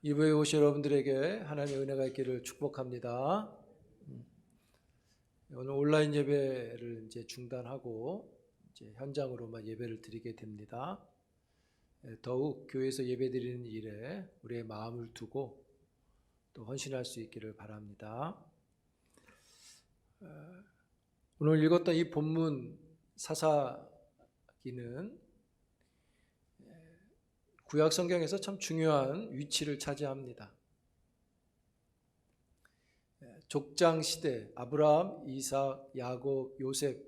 이브에 오신 여러분들에게 하나님의 은혜가 있기를 축복합니다. 오늘 온라인 예배를 이제 중단하고 이제 현장으로만 예배를 드리게 됩니다. 더욱 교회에서 예배드리는 일에 우리의 마음을 두고 또 헌신할 수 있기를 바랍니다. 오늘 읽었던 이 본문 사사기는 구약 성경에서 참 중요한 위치를 차지합니다. 족장 시대, 아브라함, 이삭, 야곱, 요셉,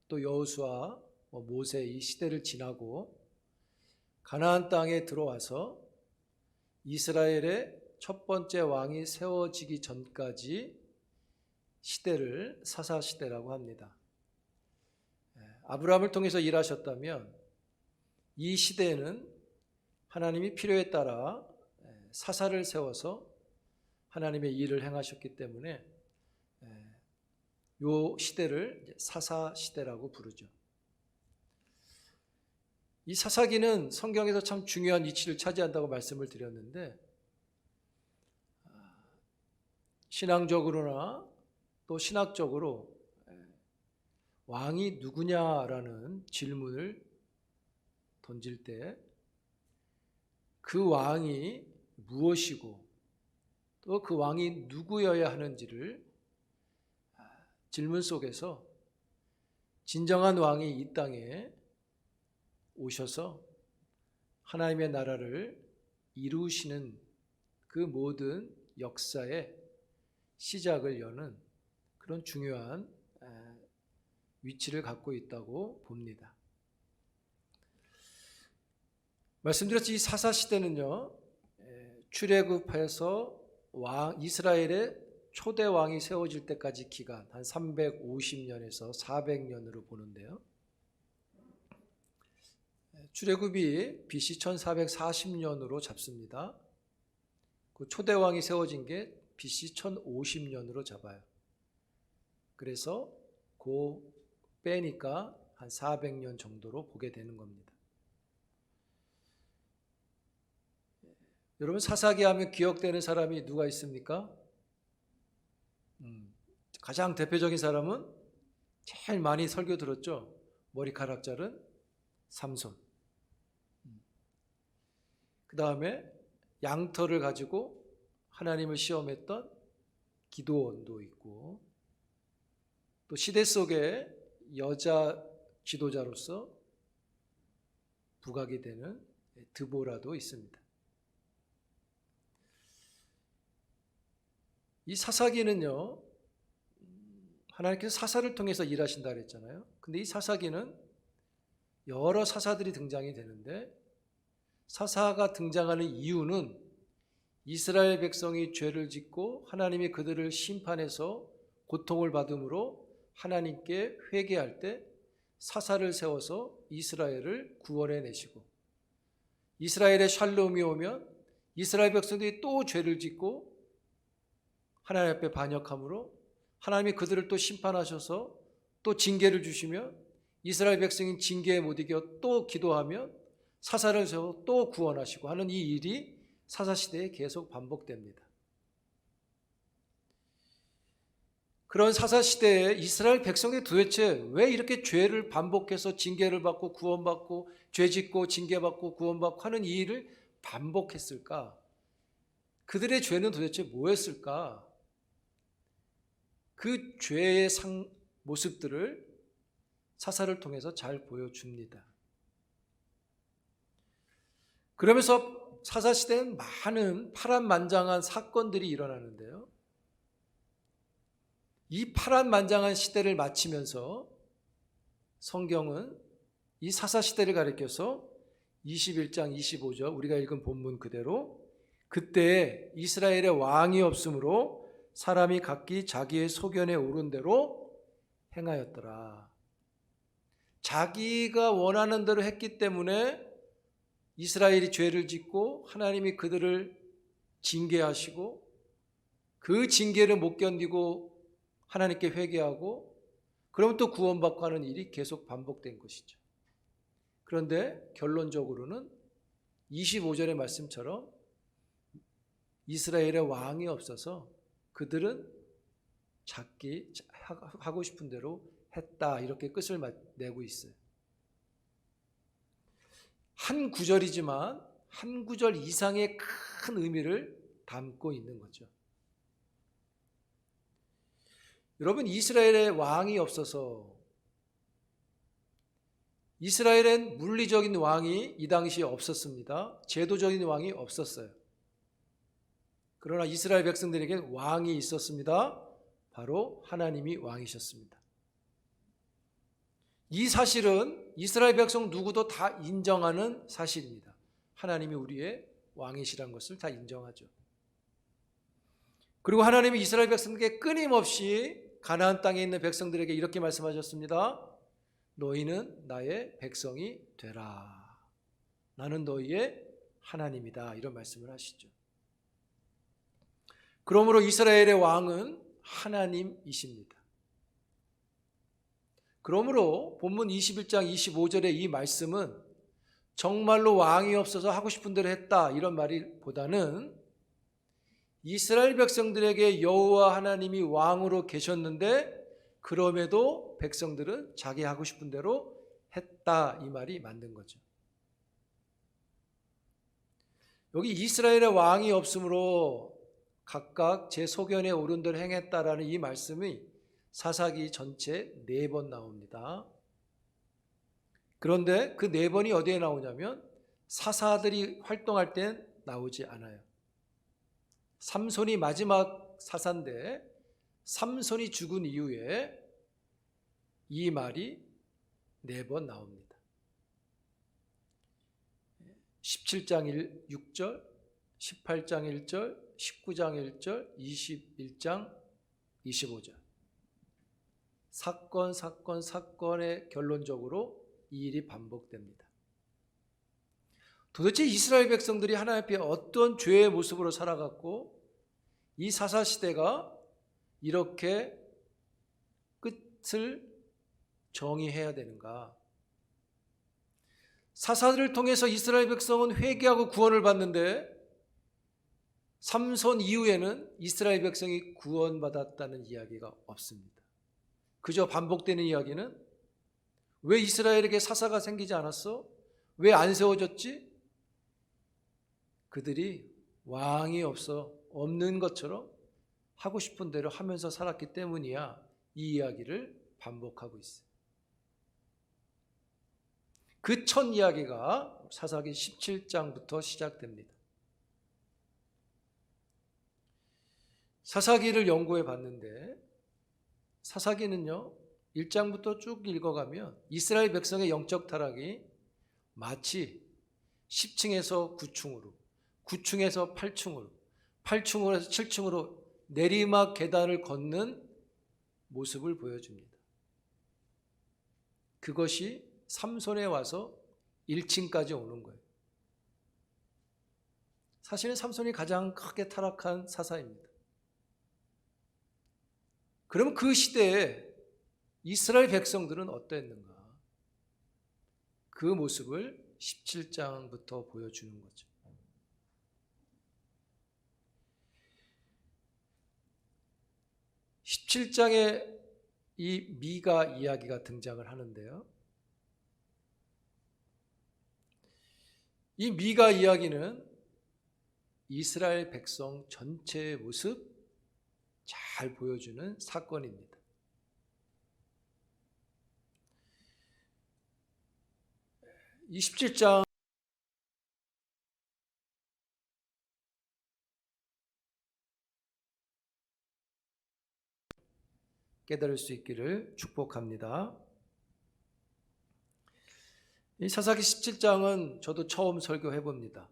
또 여호수아, 모세 이 시대를 지나고 가나안 땅에 들어와서 이스라엘의 첫 번째 왕이 세워지기 전까지 시대를 사사 시대라고 합니다. 아브라함을 통해서 일하셨다면 이 시대에는 하나님이 필요에 따라 사사를 세워서 하나님의 일을 행하셨기 때문에 이 시대를 사사 시대라고 부르죠. 이 사사기는 성경에서 참 중요한 위치를 차지한다고 말씀을 드렸는데, 신앙적으로나 또 신학적으로 왕이 누구냐라는 질문을 던질 때 그 왕이 무엇이고 또 그 왕이 누구여야 하는지를 질문 속에서 진정한 왕이 이 땅에 오셔서 하나님의 나라를 이루시는 그 모든 역사의 시작을 여는 그런 중요한 위치를 갖고 있다고 봅니다. 말씀드렸지 이 사사시대는요, 출애굽해서 이스라엘의 초대 왕이 세워질 때까지 기간 한 350년에서 400년으로 보는데요, 출애굽이 BC 1440년으로 잡습니다. 그 초대 왕이 세워진 게 BC 1050년으로 잡아요. 그래서 그 빼니까 한 400년 정도로 보게 되는 겁니다. 여러분, 사사기 하면 기억되는 사람이 누가 있습니까? 가장 대표적인 사람은 제일 많이 설교 들었죠. 머리카락 자른 삼손. 그 다음에 양털을 가지고 하나님을 시험했던 기드온도 있고, 또 시대 속에 여자 지도자로서 부각이 되는 드보라도 있습니다. 이 사사기는요, 하나님께서 사사를 통해서 일하신다 그랬잖아요. 근데 이 사사기는 여러 사사들이 등장이 되는데, 사사가 등장하는 이유는 이스라엘 백성이 죄를 짓고 하나님이 그들을 심판해서 고통을 받음으로 하나님께 회개할 때 사사를 세워서 이스라엘을 구원해 내시고, 이스라엘의 샬롬이 오면 이스라엘 백성들이 또 죄를 짓고 하나님 앞에 반역함으로 하나님이 그들을 또 심판하셔서 또 징계를 주시면 이스라엘 백성인 징계에 못 이겨 또 기도하면 사사를 세워 또 구원하시고 하는 이 일이 사사시대에 계속 반복됩니다. 그런 사사시대에 이스라엘 백성이 도대체 왜 이렇게 죄를 반복해서 징계를 받고 구원받고 죄 짓고 징계받고 구원받고 하는 이 일을 반복했을까? 그들의 죄는 도대체 뭐였을까? 그 죄의 모습들을 사사를 통해서 잘 보여줍니다. 그러면서 사사시대는 많은 파란만장한 사건들이 일어나는데요, 이 파란만장한 시대를 마치면서 성경은 이 사사시대를 가리켜서 21장 25절 우리가 읽은 본문 그대로 그때 이스라엘의 왕이 없으므로 사람이 각기 자기의 소견에 오른 대로 행하였더라. 자기가 원하는 대로 했기 때문에 이스라엘이 죄를 짓고 하나님이 그들을 징계하시고 그 징계를 못 견디고 하나님께 회개하고 그러면 또 구원받고 하는 일이 계속 반복된 것이죠. 그런데 결론적으로는 25절의 말씀처럼 이스라엘의 왕이 없어서 그들은 자기 하고 싶은 대로 했다, 이렇게 끝을 내고 있어요. 한 구절이지만 한 구절 이상의 큰 의미를 담고 있는 거죠. 여러분, 이스라엘의 왕이 없어서, 이스라엘엔 물리적인 왕이 이 당시에 없었습니다. 제도적인 왕이 없었어요. 그러나 이스라엘 백성들에게 왕이 있었습니다. 바로 하나님이 왕이셨습니다. 이 사실은 이스라엘 백성 누구도 다 인정하는 사실입니다. 하나님이 우리의 왕이시라는 것을 다 인정하죠. 그리고 하나님이 이스라엘 백성들에게 끊임없이 가나안 땅에 있는 백성들에게 이렇게 말씀하셨습니다. 너희는 나의 백성이 되라. 나는 너희의 하나님이다. 이런 말씀을 하시죠. 그러므로 이스라엘의 왕은 하나님이십니다. 그러므로 본문 21장 25절의 이 말씀은 정말로 왕이 없어서 하고 싶은 대로 했다, 이런 말보다는 이스라엘 백성들에게 여호와 하나님이 왕으로 계셨는데 그럼에도 백성들은 자기 하고 싶은 대로 했다, 이 말이 맞는 거죠. 여기 이스라엘의 왕이 없으므로 각각 제 소견에 오른 대로 행했다라는 이 말씀이 사사기 전체 4번 나옵니다. 그런데 그 4번이 어디에 나오냐면 사사들이 활동할 땐 나오지 않아요. 삼손이 마지막 사사인데 삼손이 죽은 이후에 이 말이 4번 나옵니다. 17장 6절, 18장 1절, 19장 1절, 21장 25절. 사건의 결론적으로 이 일이 반복됩니다. 도대체 이스라엘 백성들이 하나님 앞에 어떤 죄의 모습으로 살아갔고 이 사사시대가 이렇게 끝을 정의해야 되는가? 사사들을 통해서 이스라엘 백성은 회개하고 구원을 받는데 삼손 이후에는 이스라엘 백성이 구원받았다는 이야기가 없습니다. 그저 반복되는 이야기는 왜 이스라엘에게 사사가 생기지 않았어? 왜 안 세워졌지? 그들이 왕이 없는 것처럼 하고 싶은 대로 하면서 살았기 때문이야, 이 이야기를 반복하고 있어요. 그 첫 이야기가 사사기 17장부터 시작됩니다. 사사기를 연구해 봤는데 사사기는요 1장부터 쭉 읽어가면 이스라엘 백성의 영적 타락이 마치 10층에서 9층으로, 9층에서 8층으로, 8층에서 7층으로 내리막 계단을 걷는 모습을 보여줍니다. 그것이 삼손에 와서 1층까지 오는 거예요. 사실은 삼손이 가장 크게 타락한 사사입니다. 그럼 그 시대에 이스라엘 백성들은 어땠는가? 그 모습을 17장부터 보여주는 거죠. (17장에) 이 미가 이야기가 등장을 하는데요, 이 미가 이야기는 이스라엘 백성 전체의 모습 잘 보여주는 사건입니다. 이 17장 깨달을 수 있기를 축복합니다. 이 사사기 17장은 저도 처음 설교해 봅니다.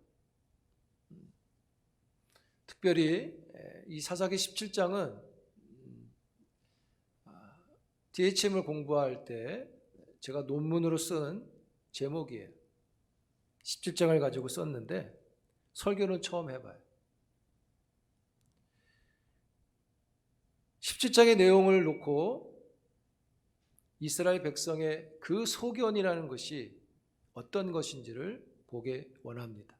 특별히 이 사사기 17장은 DHM을 공부할 때 제가 논문으로 쓴 제목이에요. 17장을 가지고 썼는데 설교는 처음 해봐요. 17장의 내용을 놓고 이스라엘 백성의 그 소견이라는 것이 어떤 것인지를 보게 원합니다.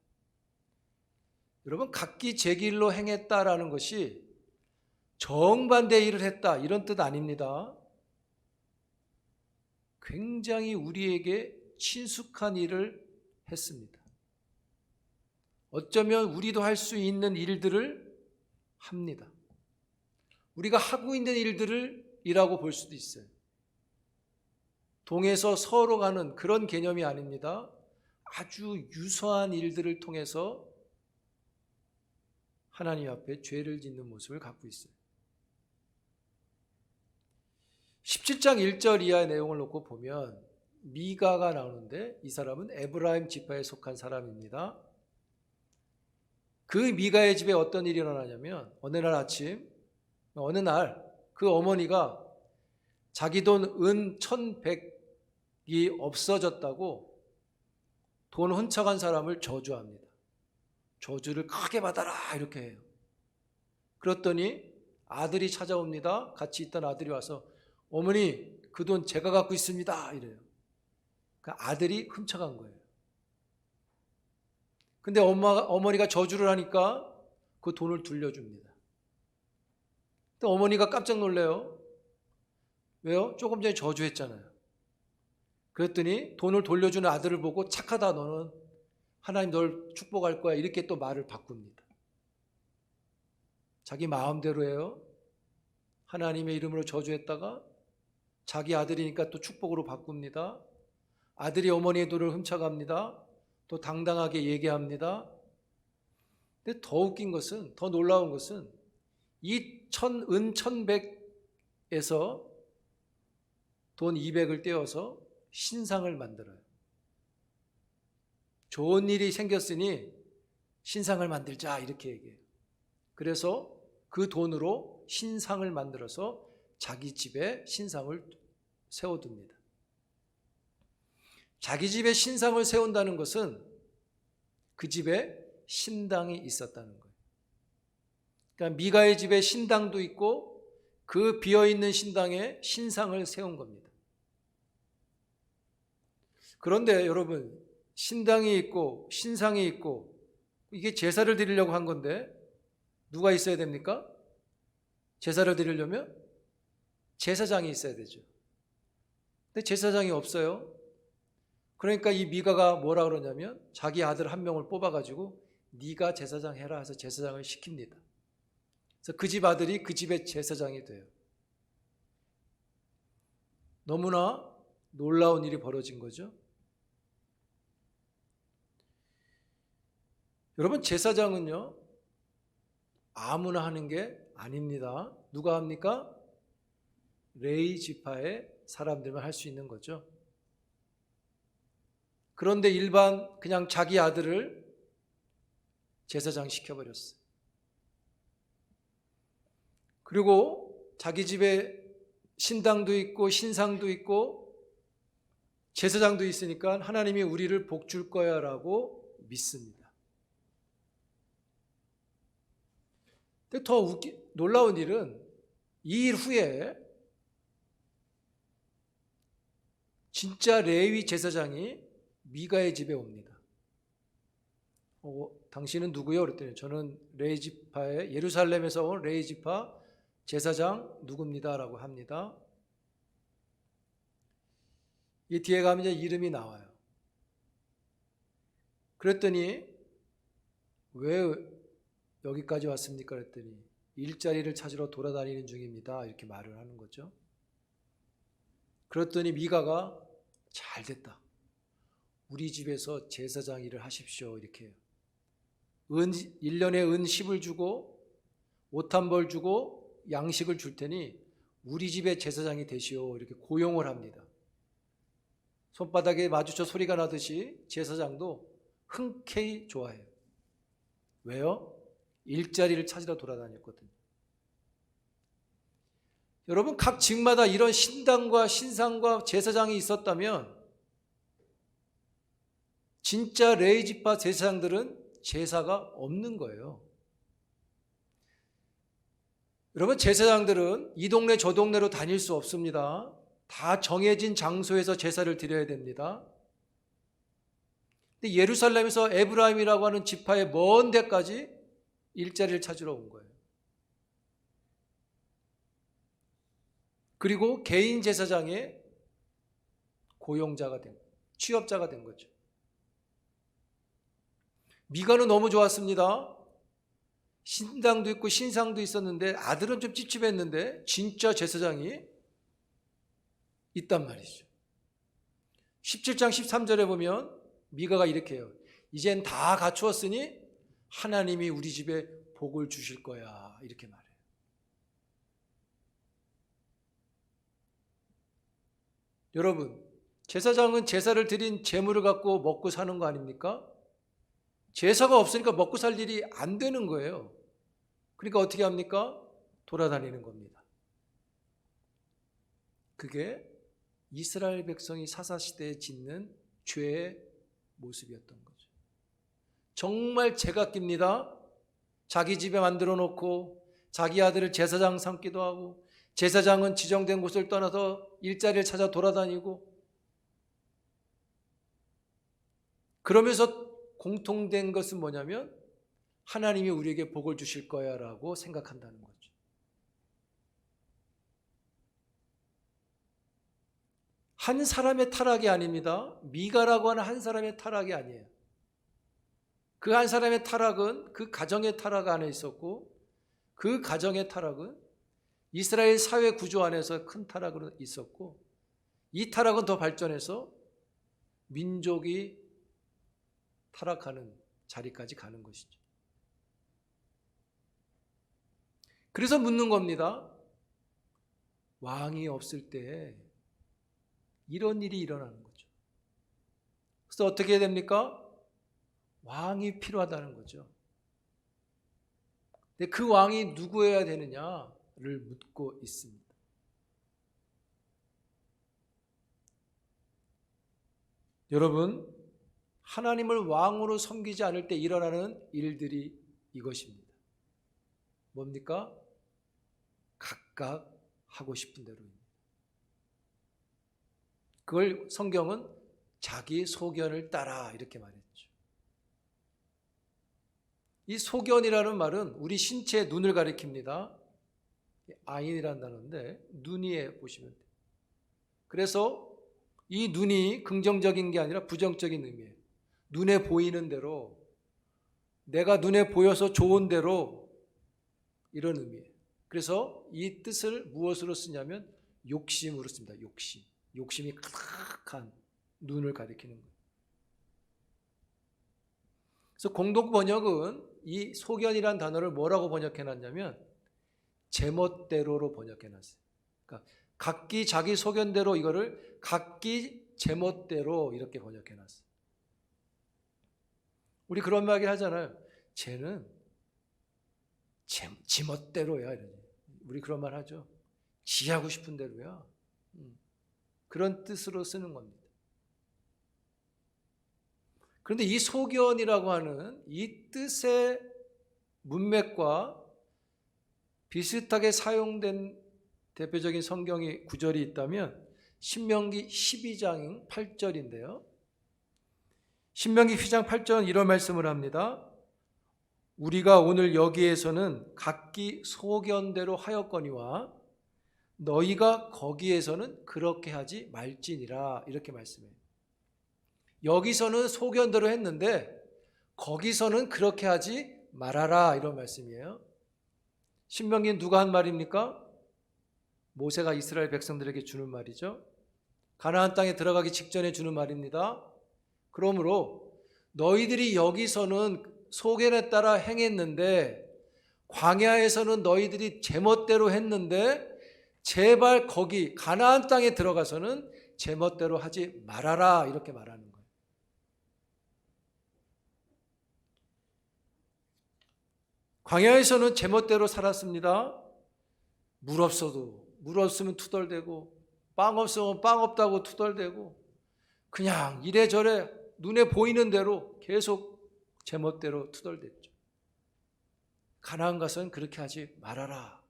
여러분, 각기 제 길로 행했다라는 것이 정반대 일을 했다 이런 뜻 아닙니다. 굉장히 우리에게 친숙한 일을 했습니다. 어쩌면 우리도 할 수 있는 일들을 합니다. 우리가 하고 있는 일들을 이라고 볼 수도 있어요. 동에서 서로 가는 그런 개념이 아닙니다. 아주 유사한 일들을 통해서 하나님 앞에 죄를 짓는 모습을 갖고 있어요. 17장 1절 이하의 내용을 놓고 보면 미가가 나오는데 이 사람은 에브라임 지파에 속한 사람입니다. 그 미가의 집에 어떤 일이 일어나냐면 어느 날 아침, 어느 날 그 어머니가 자기 돈 은 1,100이 없어졌다고 돈 훔쳐간 사람을 저주합니다. 저주를 크게 받아라 이렇게 해요. 그랬더니 아들이 찾아옵니다. 같이 있던 아들이 와서 어머니 그 돈 제가 갖고 있습니다 이래요. 그 아들이 훔쳐간 거예요. 근데 어머니가 저주를 하니까 그 돈을 돌려줍니다. 근데 어머니가 깜짝 놀래요. 왜요? 조금 전에 저주했잖아요. 그랬더니 돈을 돌려주는 아들을 보고 착하다 너는 하나님 널 축복할 거야 이렇게 또 말을 바꿉니다. 자기 마음대로 해요. 하나님의 이름으로 저주했다가 자기 아들이니까 또 축복으로 바꿉니다. 아들이 어머니의 돈을 훔쳐갑니다. 또 당당하게 얘기합니다. 근데 더 웃긴 것은, 더 놀라운 것은 이 은 1,100에서 돈 200을 떼어서 신상을 만들어요. 좋은 일이 생겼으니 신상을 만들자 이렇게 얘기해요. 그래서 그 돈으로 신상을 만들어서 자기 집에 신상을 세워둡니다. 자기 집에 신상을 세운다는 것은 그 집에 신당이 있었다는 거예요. 그러니까 미가의 집에 신당도 있고 그 비어있는 신당에 신상을 세운 겁니다. 그런데 여러분, 신당이 있고 신상이 있고 이게 제사를 드리려고 한 건데 누가 있어야 됩니까? 제사를 드리려면 제사장이 있어야 되죠. 근데 제사장이 없어요. 그러니까 이 미가가 뭐라 그러냐면 자기 아들 한 명을 뽑아가지고 네가 제사장 해라 해서 제사장을 시킵니다. 그래서 그 집 아들이 그 집의 제사장이 돼요. 너무나 놀라운 일이 벌어진 거죠. 여러분, 제사장은요 아무나 하는 게 아닙니다. 누가 합니까? 레위 지파의 사람들만 할 수 있는 거죠. 그런데 일반 그냥 자기 아들을 제사장 시켜버렸어요. 그리고 자기 집에 신당도 있고 신상도 있고 제사장도 있으니까 하나님이 우리를 복 줄 거야 라고 믿습니다. 근데 더 놀라운 일은 이 일 후에 진짜 레위 제사장이 미가의 집에 옵니다. 당신은 누구요? 그랬더니 저는 레위 지파의 예루살렘에서 온 레위 지파 제사장 누굽니다 라고 합니다. 이 뒤에 가면 이제 이름이 나와요. 그랬더니 왜 여기까지 왔습니까? 그랬더니 일자리를 찾으러 돌아다니는 중입니다 이렇게 말을 하는 거죠. 그랬더니 미가가 잘 됐다. 우리 집에서 제사장 일을 하십시오 이렇게 해요. 1년에 은 10을 주고 옷 한 벌 주고 양식을 줄 테니 우리 집의 제사장이 되시오 이렇게 고용을 합니다. 손바닥에 마주쳐 소리가 나듯이 제사장도 흔쾌히 좋아해요. 왜요? 일자리를 찾으러 돌아다녔거든요. 여러분, 각 직마다 이런 신당과 신상과 제사장이 있었다면 진짜 레위 지파 제사장들은 제사가 없는 거예요. 여러분, 제사장들은 이 동네 저 동네로 다닐 수 없습니다. 다 정해진 장소에서 제사를 드려야 됩니다. 근데 예루살렘에서 에브라임이라고 하는 지파의 먼 데까지 일자리를 찾으러 온 거예요. 그리고 개인 제사장의 고용자가 된, 취업자가 된 거죠. 미가는 너무 좋았습니다. 신당도 있고 신상도 있었는데 아들은 좀 찝찝했는데 진짜 제사장이 있단 말이죠. 17장 13절에 보면 미가가 이렇게 해요. 이젠 다 갖추었으니 하나님이 우리 집에 복을 주실 거야. 이렇게 말해요. 여러분, 제사장은 제사를 드린 제물을 갖고 먹고 사는 거 아닙니까? 제사가 없으니까 먹고 살 일이 안 되는 거예요. 그러니까 어떻게 합니까? 돌아다니는 겁니다. 그게 이스라엘 백성이 사사시대에 짓는 죄의 모습이었던 거죠. 정말 제각기입니다. 자기 집에 만들어 놓고 자기 아들을 제사장 삼기도 하고, 제사장은 지정된 곳을 떠나서 일자리를 찾아 돌아다니고, 그러면서 공통된 것은 뭐냐면 하나님이 우리에게 복을 주실 거야 라고 생각한다는 거죠. 한 사람의 타락이 아닙니다. 미가라고 하는 한 사람의 타락이 아니에요. 그 한 사람의 타락은 그 가정의 타락 안에 있었고, 그 가정의 타락은 이스라엘 사회 구조 안에서 큰 타락으로 있었고, 이 타락은 더 발전해서 민족이 타락하는 자리까지 가는 것이죠. 그래서 묻는 겁니다. 왕이 없을 때 이런 일이 일어나는 거죠. 그래서 어떻게 해야 됩니까? 왕이 필요하다는 거죠. 근데 그 왕이 누구여야 되느냐를 묻고 있습니다. 여러분, 하나님을 왕으로 섬기지 않을 때 일어나는 일들이 이것입니다. 뭡니까? 각각 하고 싶은 대로입니다. 그걸 성경은 자기 소견을 따라 이렇게 말했죠. 이 소견이라는 말은 우리 신체의 눈을 가리킵니다. 아인이라는 단어인데 눈 위에 보시면 돼요. 그래서 이 눈이 긍정적인 게 아니라 부정적인 의미예요. 눈에 보이는 대로, 내가 눈에 보여서 좋은 대로, 이런 의미예요. 그래서 이 뜻을 무엇으로 쓰냐면 욕심으로 씁니다. 욕심이 가득한 눈을 가리키는 거예요. 그래서 공동 번역은 이 소견이란 단어를 뭐라고 번역해놨냐면 제멋대로로 번역해놨어요. 그러니까 각기 자기 소견대로, 이거를 각기 제멋대로 이렇게 번역해놨어요. 우리 그런 말 하잖아요. 쟤는 지멋대로야. 우리 그런 말 하죠. 지 하고 싶은 대로야. 그런 뜻으로 쓰는 겁니다. 그런데 이 소견이라고 하는 이 뜻의 문맥과 비슷하게 사용된 대표적인 성경의 구절이 있다면 신명기 12장 8절인데요. 신명기 12장 8절은 이런 말씀을 합니다. 우리가 오늘 여기에서는 각기 소견대로 하였거니와 너희가 거기에서는 그렇게 하지 말지니라, 이렇게 말씀해요. 여기서는 소견대로 했는데 거기서는 그렇게 하지 말아라, 이런 말씀이에요. 신명기는 누가 한 말입니까? 모세가 이스라엘 백성들에게 주는 말이죠. 가나안 땅에 들어가기 직전에 주는 말입니다. 그러므로 너희들이 여기서는 소견에 따라 행했는데 광야에서는 너희들이 제멋대로 했는데 제발 거기 가나안 땅에 들어가서는 제멋대로 하지 말아라, 이렇게 말하는 거예요. 광야에서는 제멋대로 살았습니다. 물 없으면 투덜대고, 빵 없으면 빵 없다고 투덜대고, 그냥 이래저래 눈에 보이는 대로 계속 제멋대로 투덜댔죠. 가나안 가서는 그렇게 하지 말아라.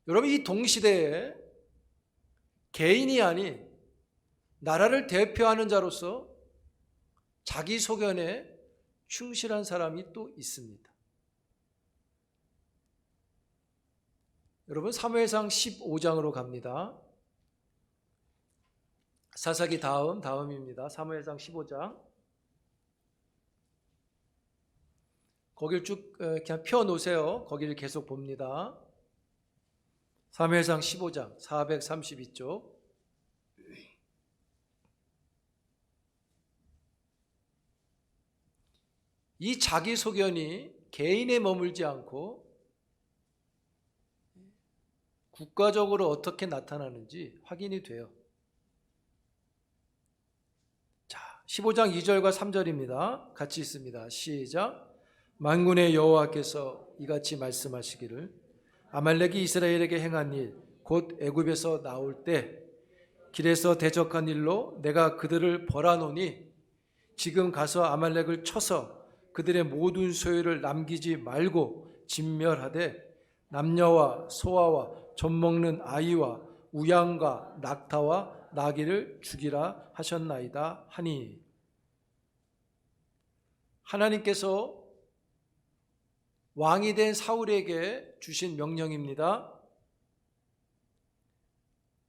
여러분, 이 동시대에 개인이 아닌 나라를 대표하는 자로서 자기 소견에 충실한 사람이 또 있습니다. 여러분 사무엘상 15장으로 갑니다. 사사기 다음입니다. 사무엘상 15장. 거길 쭉 그냥 펴놓으세요. 거기를 계속 봅니다. 사무엘상 15장 432쪽. 이 자기소견이 개인에 머물지 않고 국가적으로 어떻게 나타나는지 확인이 돼요. 자, 15장 2절과 3절입니다. 같이 있습니다. 시작. 만군의 여호와께서 이같이 말씀하시기를 아말렉이 이스라엘에게 행한 일 곧 애굽에서 나올 때 길에서 대적한 일로 내가 그들을 벌하노니 지금 가서 아말렉을 쳐서 그들의 모든 소유를 남기지 말고 진멸하되 남녀와 소아와 젖먹는 아이와 우양과 낙타와 나귀를 죽이라 하셨나이다 하니, 하나님께서 왕이 된 사울에게 주신 명령입니다.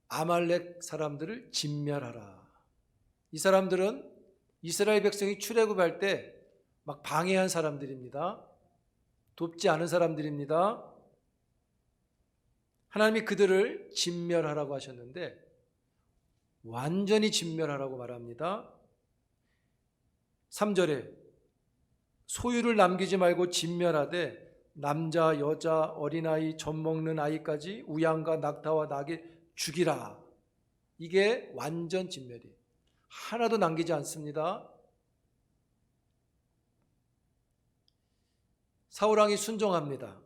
아말렉 사람들을 진멸하라. 이 사람들은 이스라엘 백성이 출애굽할 때 막 방해한 사람들입니다. 돕지 않은 사람들입니다. 하나님이 그들을 진멸하라고 하셨는데 완전히 진멸하라고 말합니다. 3절에 소유를 남기지 말고 진멸하되 남자, 여자, 어린아이, 젖먹는 아이까지 우양과 낙타와 나귀 죽이라. 이게 완전 진멸이에요. 하나도 남기지 않습니다. 사울왕이 순종합니다.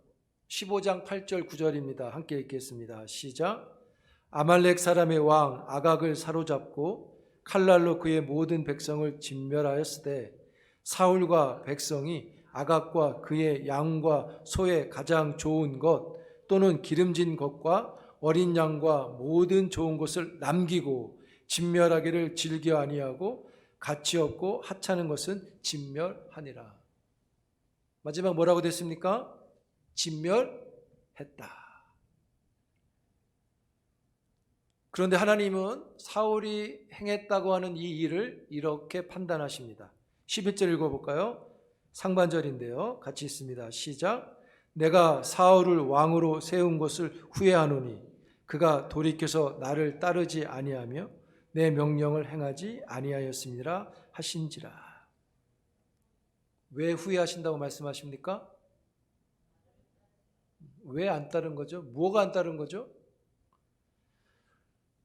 15장 8절 9절입니다. 함께 읽겠습니다. 시작. 아말렉 사람의 왕 아각을 사로잡고 칼날로 그의 모든 백성을 진멸하였으되 사울과 백성이 아각과 그의 양과 소의 가장 좋은 것 또는 기름진 것과 어린 양과 모든 좋은 것을 남기고 진멸하기를 즐겨 아니하고 가치 없고 하찮은 것은 진멸하니라. 마지막 뭐라고 됐습니까? 진멸했다. 그런데 하나님은 사울이 행했다고 하는 이 일을 이렇게 판단하십니다. 11절 읽어볼까요? 상반절인데요. 같이 있습니다. 시작. 내가 사울을 왕으로 세운 것을 후회하노니 그가 돌이켜서 나를 따르지 아니하며 내 명령을 행하지 아니하였음이라 하신지라. 왜 후회하신다고 말씀하십니까? 왜 안 따른 거죠? 뭐가 안 따른 거죠?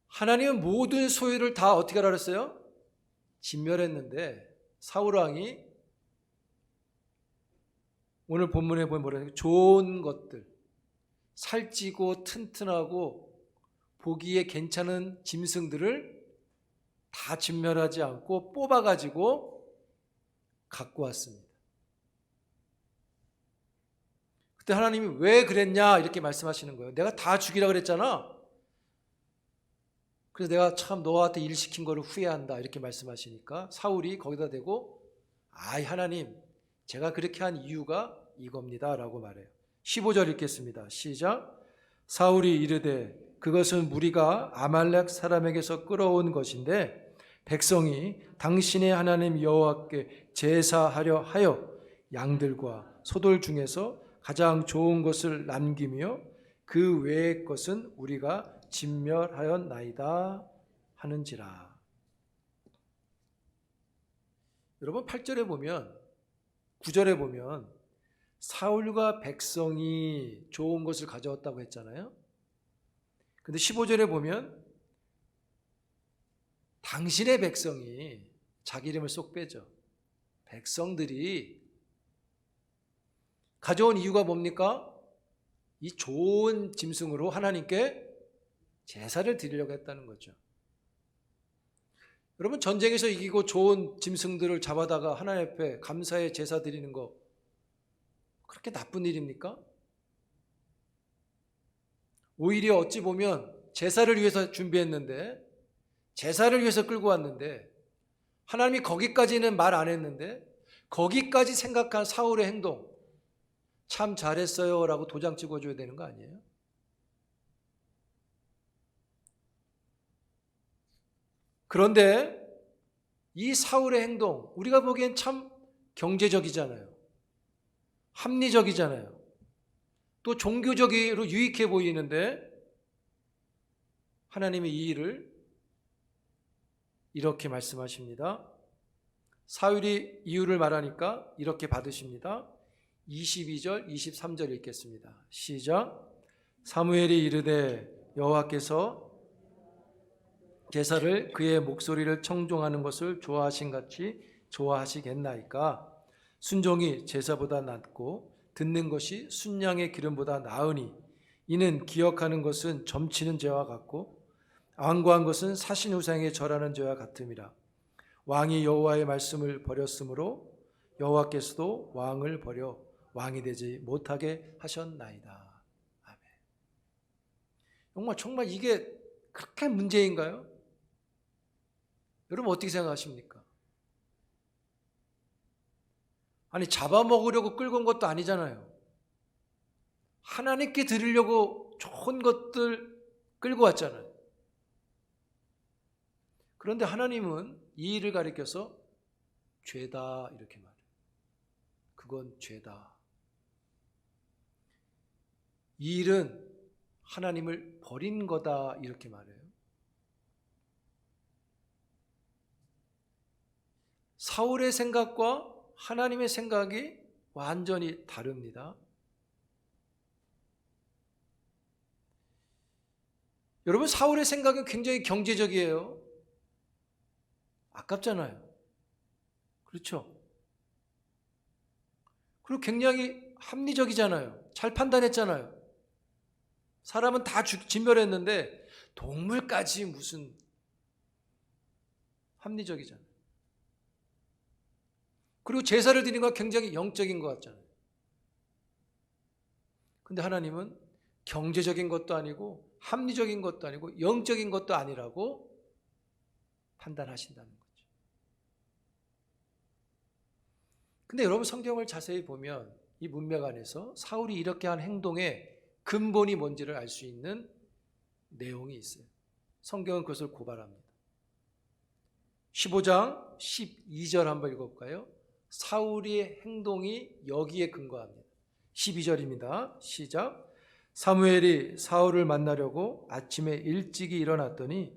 하나님은 모든 소유를 다 어떻게 하라 그랬어요? 진멸했는데 사울왕이 오늘 본문에 보면 뭐라고 좋은 것들, 살찌고 튼튼하고 보기에 괜찮은 짐승들을 다 진멸하지 않고 뽑아가지고 갖고 왔습니다. 그때 하나님이 왜 그랬냐 이렇게 말씀하시는 거예요. 내가 다 죽이라 그랬잖아. 그래서 내가 참 너한테 일 시킨 거를 후회한다 이렇게 말씀하시니까 사울이 거기다 대고 아이 하나님 제가 그렇게 한 이유가 이겁니다 라고 말해요. 15절 읽겠습니다. 시작. 사울이 이르되 그것은 무리가 아말렉 사람에게서 끌어온 것인데 백성이 당신의 하나님 여호와께 제사하려 하여 양들과 소들 중에서 가장 좋은 것을 남기며 그 외의 것은 우리가 진멸하였나이다 하는지라. 여러분 8절에 보면 9절에 보면 사울과 백성이 좋은 것을 가져왔다고 했잖아요. 근데 15절에 보면 당신의 백성이 자기 이름을 쏙 빼죠. 백성들이 가져온 이유가 뭡니까? 이 좋은 짐승으로 하나님께 제사를 드리려고 했다는 거죠. 여러분 전쟁에서 이기고 좋은 짐승들을 잡아다가 하나님 앞에 감사의 제사 드리는 거 그렇게 나쁜 일입니까? 오히려 어찌 보면 제사를 위해서 준비했는데 제사를 위해서 끌고 왔는데 하나님이 거기까지는 말 안 했는데 거기까지 생각한 사울의 행동, 참 잘했어요 라고 도장 찍어줘야 되는 거 아니에요? 그런데 이 사울의 행동, 우리가 보기엔 참 경제적이잖아요. 합리적이잖아요. 또 종교적으로 유익해 보이는데 하나님이 이 일을 이렇게 말씀하십니다. 사울이 이유를 말하니까 이렇게 받으십니다. 22절, 23절 읽겠습니다. 시작. 사무엘이 이르되 여호와께서 제사를 그의 목소리를 청종하는 것을 좋아하신 같이 좋아하시겠나이까? 순종이 제사보다 낫고 듣는 것이 순양의 기름보다 나으니 이는 기억하는 것은 점치는 죄와 같고 안구한 것은 사신 우상에 절하는 죄와 같음이라. 왕이 여호와의 말씀을 버렸으므로 여호와께서도 왕을 버려 왕이 되지 못하게 하셨나이다. 아멘. 정말 이게 그렇게 문제인가요? 여러분 어떻게 생각하십니까? 아니 잡아먹으려고 끌고 온 것도 아니잖아요. 하나님께 드리려고 좋은 것들 끌고 왔잖아요. 그런데 하나님은 이 일을 가리켜서 죄다 이렇게 말해요. 그건 죄다. 이 일은 하나님을 버린 거다 이렇게 말해요. 사울의 생각과 하나님의 생각이 완전히 다릅니다. 여러분 사울의 생각은 굉장히 경제적이에요. 아깝잖아요. 그렇죠? 그리고 굉장히 합리적이잖아요. 잘 판단했잖아요. 사람은 다 진멸했는데 동물까지 무슨 합리적이잖아요. 그리고 제사를 드리는 건 굉장히 영적인 것 같잖아요. 근데 하나님은 경제적인 것도 아니고 합리적인 것도 아니고 영적인 것도 아니라고 판단하신다는 거죠. 근데 여러분 성경을 자세히 보면 이 문맥 안에서 사울이 이렇게 한 행동의 근본이 뭔지를 알 수 있는 내용이 있어요. 성경은 그것을 고발합니다. 15장 12절 한번 읽어볼까요? 사울의 행동이 여기에 근거합니다. 12절입니다. 시작. 사무엘이 사울을 만나려고 아침에 일찍이 일어났더니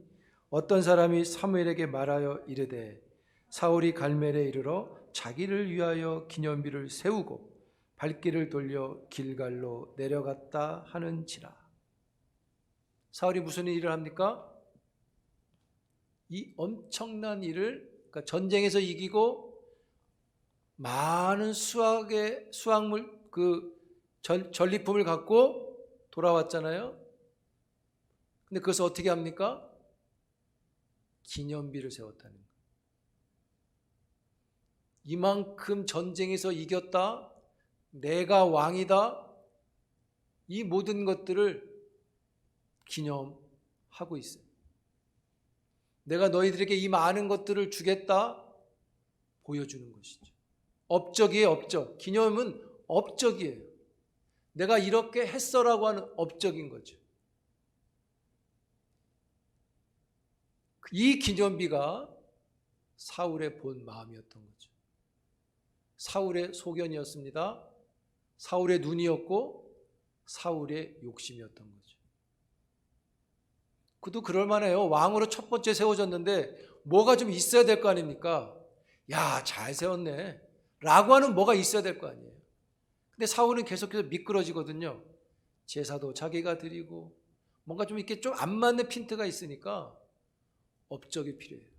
어떤 사람이 사무엘에게 말하여 이르되 사울이 갈멜에 이르러 자기를 위하여 기념비를 세우고 발길을 돌려 길갈로 내려갔다 하는지라. 사울이 무슨 일을 합니까? 이 엄청난 일을, 그러니까 전쟁에서 이기고 많은 수확물 전리품을 갖고 돌아왔잖아요. 근데 그것을 어떻게 합니까? 기념비를 세웠다는 거예요. 이만큼 전쟁에서 이겼다, 내가 왕이다, 이 모든 것들을 기념하고 있어요. 내가 너희들에게 이 많은 것들을 주겠다 보여주는 것이죠. 업적이에요. 업적. 기념은 업적이에요. 내가 이렇게 했어라고 하는 업적인 거죠. 이 기념비가 사울의 본 마음이었던 거죠. 사울의 소견이었습니다. 사울의 눈이었고 사울의 욕심이었던 거죠. 그도 그럴만해요. 왕으로 첫 번째 세워졌는데 뭐가 좀 있어야 될 거 아닙니까? 야, 잘 세웠네 라고 하는 뭐가 있어야 될 거 아니에요. 근데 사울은 계속해서 미끄러지거든요. 제사도 자기가 드리고 뭔가 좀 이렇게 좀 안 맞는 핀트가 있으니까 업적이 필요해요.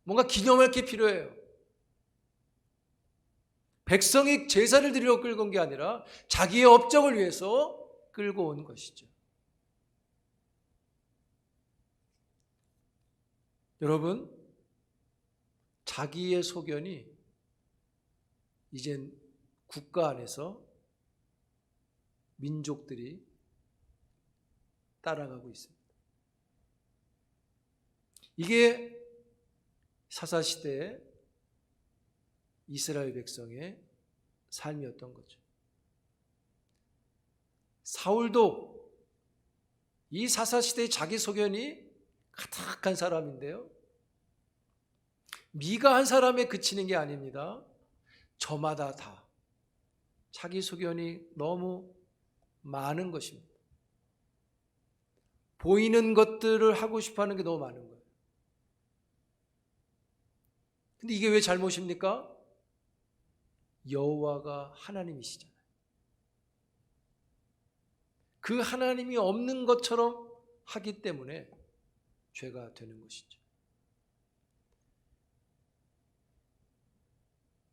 뭔가 기념할 게 필요해요. 백성이 제사를 드리려고 끌고 온 게 아니라 자기의 업적을 위해서 끌고 온 것이죠. 여러분, 자기의 소견이 이젠 국가 안에서 민족들이 따라가고 있습니다. 이게 사사시대의 이스라엘 백성의 삶이었던 거죠. 사울도 이 사사시대의 자기소견이 가득한 사람인데요, 미가 한 사람에 그치는 게 아닙니다. 저마다 다 자기소견이 너무 많은 것입니다. 보이는 것들을 하고 싶어하는 게 너무 많은 거예요. 근데 이게 왜 잘못입니까? 여호와가 하나님이시잖아요. 그 하나님이 없는 것처럼 하기 때문에 죄가 되는 것이죠.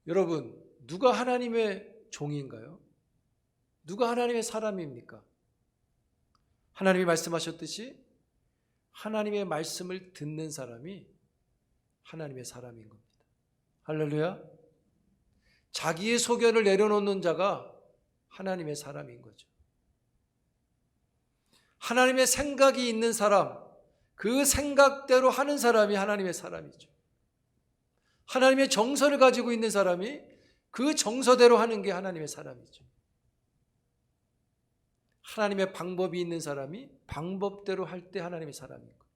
여러분, 누가 하나님의 종인가요? 누가 하나님의 사람입니까? 하나님이 말씀하셨듯이 하나님의 말씀을 듣는 사람이 하나님의 사람인 겁니다. 할렐루야. 자기의 소견을 내려놓는 자가 하나님의 사람인 거죠. 하나님의 생각이 있는 사람, 그 생각대로 하는 사람이 하나님의 사람이죠. 하나님의 정서를 가지고 있는 사람이 그 정서대로 하는 게 하나님의 사람이죠. 하나님의 방법이 있는 사람이 방법대로 할 때 하나님의 사람인 거예요.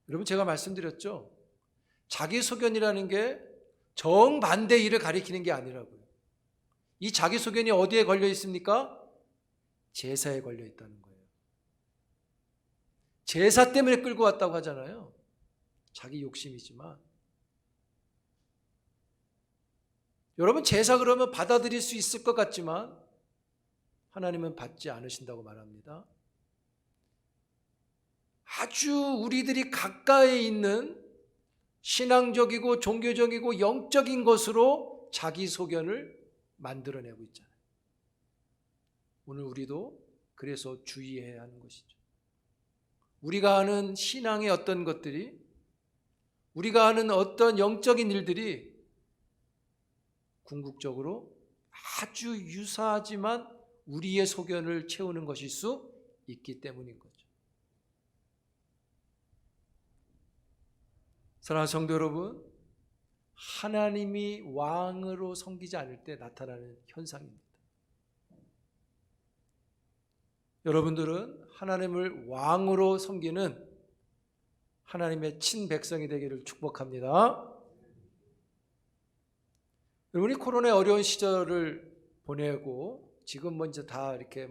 여러분, 제가 말씀드렸죠? 자기 소견이라는 게 정반대 일을 가리키는 게 아니라고요. 이 자기 소견이 어디에 걸려 있습니까? 제사에 걸려 있다는 거예요. 제사 때문에 끌고 왔다고 하잖아요. 자기 욕심이지만. 여러분, 제사 그러면 받아들일 수 있을 것 같지만 하나님은 받지 않으신다고 말합니다. 아주 우리들이 가까이 있는 신앙적이고 종교적이고 영적인 것으로 자기 소견을 만들어내고 있잖아요. 오늘 우리도 그래서 주의해야 하는 것이죠. 우리가 하는 신앙의 어떤 것들이, 우리가 하는 어떤 영적인 일들이 궁극적으로 아주 유사하지만 우리의 소견을 채우는 것일 수 있기 때문인 거죠. 사랑하는 성도 여러분, 하나님이 왕으로 섬기지 않을 때 나타나는 현상입니다. 여러분들은 하나님을 왕으로 섬기는 하나님의 친백성이 되기를 축복합니다. 여러분이 코로나의 어려운 시절을 보내고 지금 먼저 다 이렇게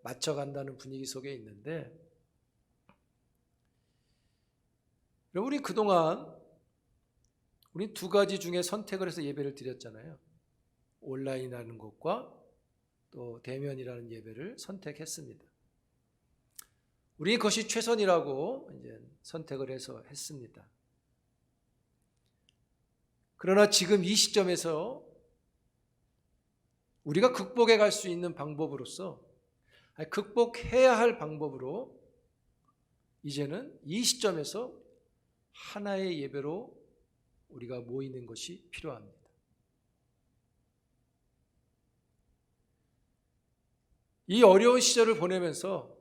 맞춰간다는 분위기 속에 있는데, 여러분이 그동안 우리 두 가지 중에 선택을 해서 예배를 드렸잖아요. 온라인이라는 것과 또 대면이라는 예배를 선택했습니다. 우리 그것이 최선이라고 이제 선택을 해서 했습니다. 그러나 지금 이 시점에서 우리가 극복해 갈 수 있는 방법으로서, 극복해야 할 방법으로 이제는 이 시점에서 하나의 예배로 우리가 모이는 것이 필요합니다. 이 어려운 시절을 보내면서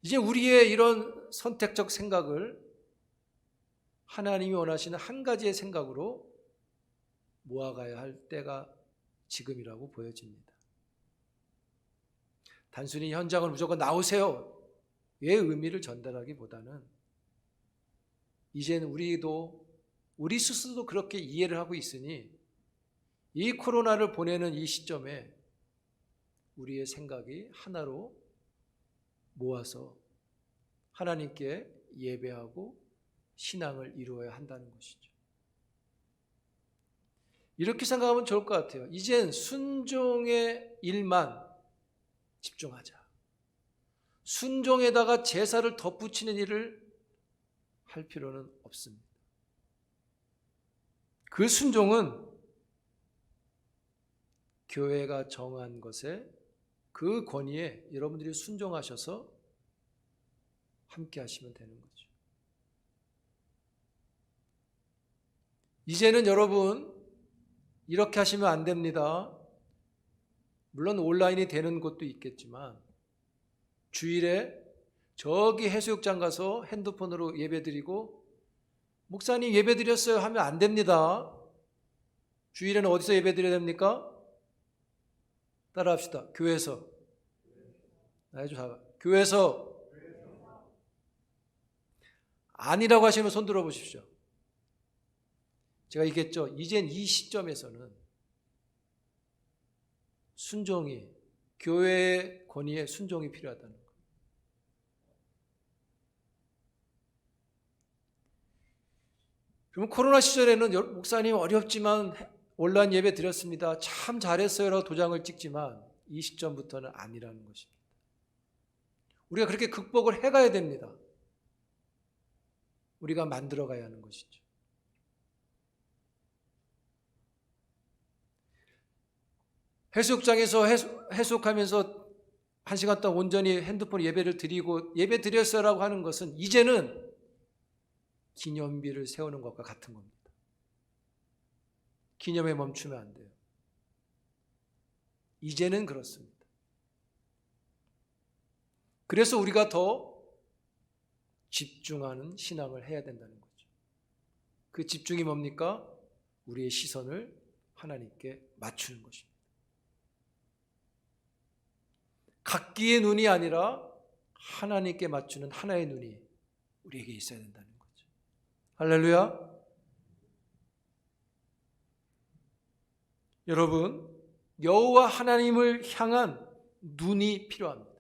이제 우리의 이런 선택적 생각을 하나님이 원하시는 한 가지의 생각으로 모아가야 할 때가 지금이라고 보여집니다. 단순히 현장을 무조건 나오세요 의 의미를 전달하기보다는 이제는 우리 스스로도 그렇게 이해를 하고 있으니 이 코로나를 보내는 이 시점에 우리의 생각이 하나로 모아서 하나님께 예배하고 신앙을 이루어야 한다는 것이죠. 이렇게 생각하면 좋을 것 같아요. 이젠 순종의 일만 집중하자. 순종에다가 제사를 덧붙이는 일을 할 필요는 없습니다. 그 순종은 교회가 정한 것에, 그 권위에 여러분들이 순종하셔서 함께 하시면 되는 거죠. 이제는 여러분 이렇게 하시면 안 됩니다. 물론 온라인이 되는 곳도 있겠지만 주일에 저기 해수욕장 가서 핸드폰으로 예배드리고 목사님 예배 드렸어요 하면 안 됩니다. 주일에는 어디서 예배 드려야 됩니까? 따라합시다. 교회에서. 아주 작아. 교회에서. 아니라고 하시면 손 들어 보십시오. 제가 얘기했죠. 이젠 이 시점에서는 순종이, 교회의 권위에 순종이 필요하다는 거. 그럼 코로나 시절에는 목사님 어렵지만 온라인 예배 드렸습니다. 참 잘했어요라고 도장을 찍지만 이 시점부터는 아니라는 것입니다. 우리가 그렇게 극복을 해가야 됩니다. 우리가 만들어가야 하는 것이죠. 해수욕장에서 해수욕하면서 1시간 동안 온전히 핸드폰 예배를 드리고 예배 드렸어라고 하는 것은 이제는 기념비를 세우는 것과 같은 겁니다. 기념에 멈추면 안 돼요. 이제는 그렇습니다. 그래서 우리가 더 집중하는 신앙을 해야 된다는 거죠. 그 집중이 뭡니까? 우리의 시선을 하나님께 맞추는 것입니다. 각기의 눈이 아니라 하나님께 맞추는 하나의 눈이 우리에게 있어야 된다는 거죠. 할렐루야. 여러분, 여호와 하나님을 향한 눈이 필요합니다.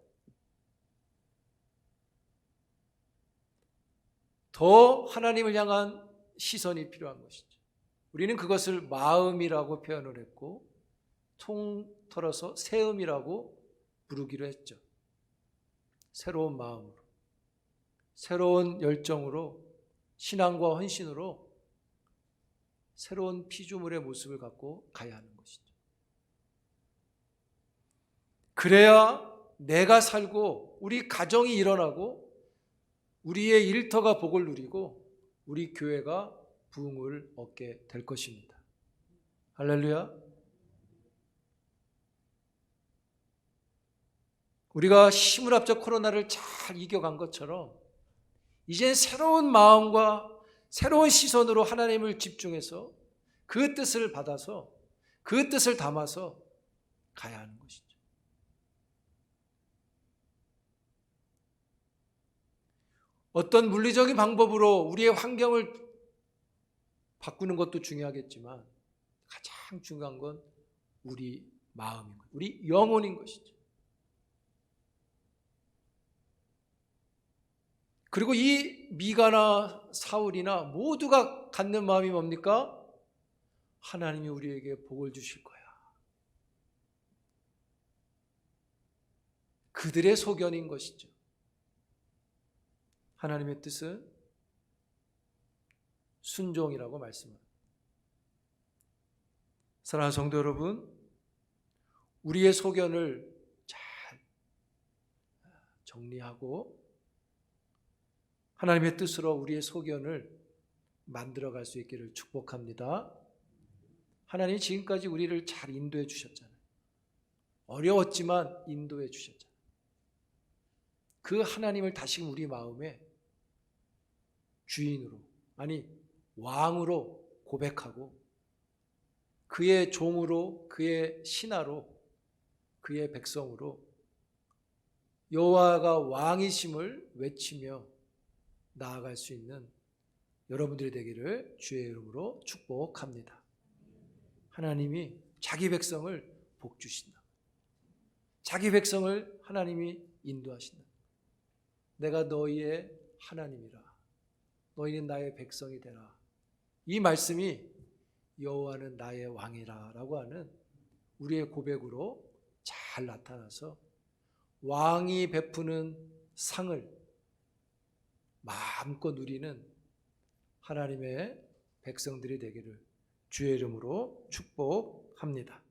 더 하나님을 향한 시선이 필요한 것이죠. 우리는 그것을 마음이라고 표현을 했고 통틀어서 세음이라고 부르기로 했죠. 새로운 마음으로, 새로운 열정으로, 신앙과 헌신으로 새로운 피조물의 모습을 갖고 가야 하는 것이죠. 그래야 내가 살고 우리 가정이 일어나고 우리의 일터가 복을 누리고 우리 교회가 부흥을 얻게 될 것입니다. 할렐루야. 우리가 힘을 합쳐 코로나를 잘 이겨간 것처럼 이제 새로운 마음과 새로운 시선으로 하나님을 집중해서 그 뜻을 받아서 그 뜻을 담아서 가야 하는 것이죠. 어떤 물리적인 방법으로 우리의 환경을 바꾸는 것도 중요하겠지만 가장 중요한 건 우리 마음인 것, 우리 영혼인 것이죠. 그리고 이 미가나 사울이나 모두가 갖는 마음이 뭡니까? 하나님이 우리에게 복을 주실 거야. 그들의 소견인 것이죠. 하나님의 뜻은 순종이라고 말씀합니다. 사랑하는 성도 여러분, 우리의 소견을 잘 정리하고 하나님의 뜻으로 우리의 소견을 만들어갈 수 있기를 축복합니다. 하나님이 지금까지 우리를 잘 인도해 주셨잖아요. 어려웠지만 인도해 주셨잖아요. 그 하나님을 다시금 우리 마음에 주인으로, 아니 왕으로 고백하고 그의 종으로, 그의 신하로, 그의 백성으로 여호와가 왕이심을 외치며 나아갈 수 있는 여러분들이 되기를 주의 이름으로 축복합니다. 하나님이 자기 백성을 복주신다. 자기 백성을 하나님이 인도하신다. 내가 너희의 하나님이라. 너희는 나의 백성이 되라. 이 말씀이 여호와는 나의 왕이라 라고 하는 우리의 고백으로 잘 나타나서 왕이 베푸는 상을 마음껏 누리는 하나님의 백성들이 되기를 주의 이름으로 축복합니다.